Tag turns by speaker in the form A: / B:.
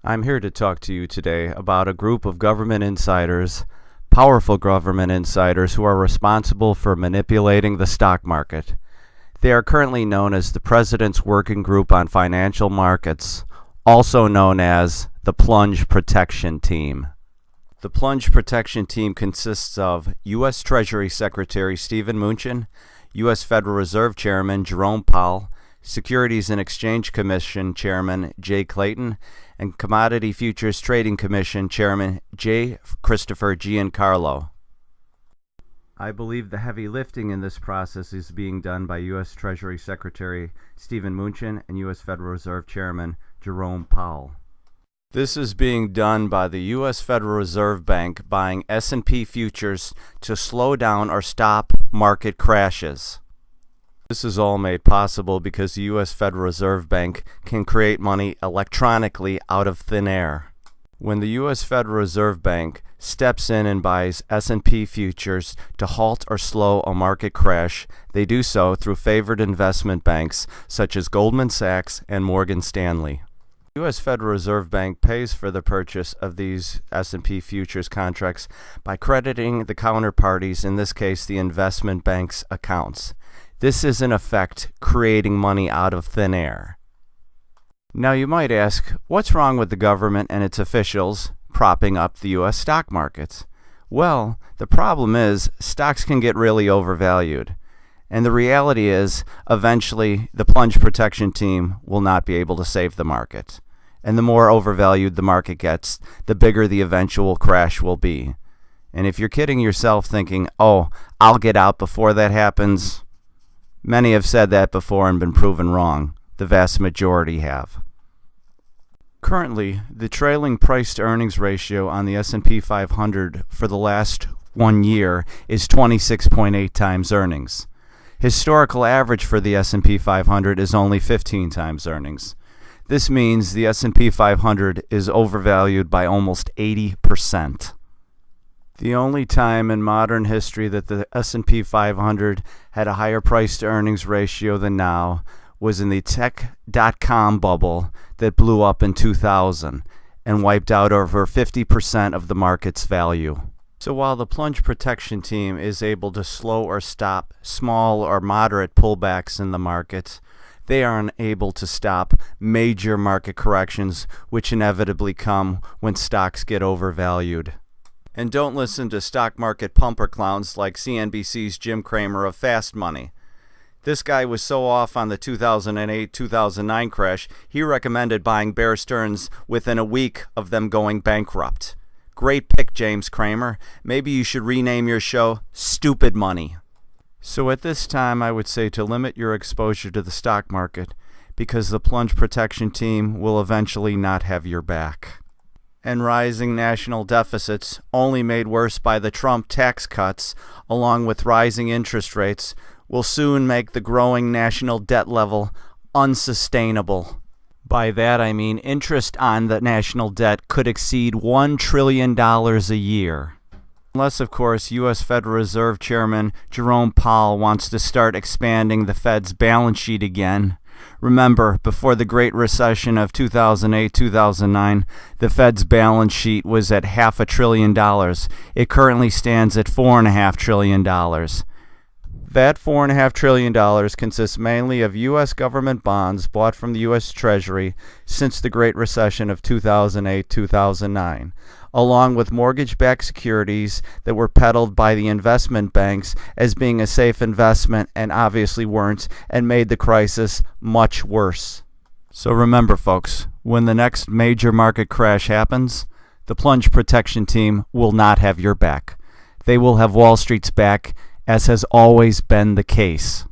A: I'm here to talk to you today about a group of government insiders, powerful government insiders who are responsible for manipulating the stock market. They are currently known as the President's Working Group on Financial Markets, also known as the Plunge Protection Team. The Plunge Protection Team consists of U.S. Treasury Secretary Steven Mnuchin, U.S. Federal Reserve Chairman Jerome Powell, Securities and Exchange Commission Chairman J. Clayton, and Commodity Futures Trading Commission Chairman J. Christopher Giancarlo. I believe the heavy lifting in this process is being done by U.S. Treasury Secretary Steven Mnuchin and U.S. Federal Reserve Chairman Jerome Powell. This is being done by the U.S. Federal Reserve Bank buying S&P futures to slow down or stop market crashes. This is all made possible because the U.S. Federal Reserve Bank can create money electronically out of thin air. When the U.S. Federal Reserve Bank steps in and buys S&P futures to halt or slow a market crash, they do so through favored investment banks such as Goldman Sachs and Morgan Stanley. The U.S. Federal Reserve Bank pays for the purchase of these S&P futures contracts by crediting the counterparties, in this case the investment bank's accounts. This is in effect creating money out of thin air. Now you might ask, what's wrong with the government and its officials propping up the U.S. stock markets? Well, the problem is stocks can get really overvalued. And the reality is, eventually, the Plunge Protection Team will not be able to save the market. And the more overvalued the market gets, the bigger the eventual crash will be. And if you're kidding yourself thinking, oh, I'll get out before that happens, many have said that before and been proven wrong. The vast majority have. Currently, the trailing price-to-earnings ratio on the S&P 500 for the last 1 year is 26.8 times earnings. Historical average for the S&P 500 is only 15 times earnings. This means the S&P 500 is overvalued by almost 80%. The only time in modern history that the S&P 500 had a higher price-to-earnings ratio than now was in the tech.com bubble that blew up in 2000 and wiped out over 50% of the market's value. So while the Plunge Protection Team is able to slow or stop small or moderate pullbacks in the markets, they are unable to stop major market corrections which inevitably come when stocks get overvalued. And don't listen to stock market pumper clowns like CNBC's Jim Cramer of Fast Money. This guy was so off on the 2008-2009 crash, he recommended buying Bear Stearns within a week of them going bankrupt. Great pick, James Cramer. Maybe you should rename your show Stupid Money. So at this time, I would say to limit your exposure to the stock market because the Plunge Protection Team will eventually not have your back. And rising national deficits, only made worse by the Trump tax cuts, along with rising interest rates, will soon make the growing national debt level unsustainable. By that I mean interest on the national debt could exceed $1 trillion a year. Unless, of course, U.S. Federal Reserve Chairman Jerome Powell wants to start expanding the Fed's balance sheet again. Remember, before the Great Recession of 2008-2009, the Fed's balance sheet was at $500 billion. It currently stands at $4.5 trillion. That $4.5 trillion consists mainly of U.S. government bonds bought from the U.S. Treasury since the Great Recession of 2008-2009, along with mortgage-backed securities that were peddled by the investment banks as being a safe investment and obviously weren't, and made the crisis much worse. So remember, folks, when the next major market crash happens, the Plunge Protection Team will not have your back. They will have Wall Street's back, as has always been the case.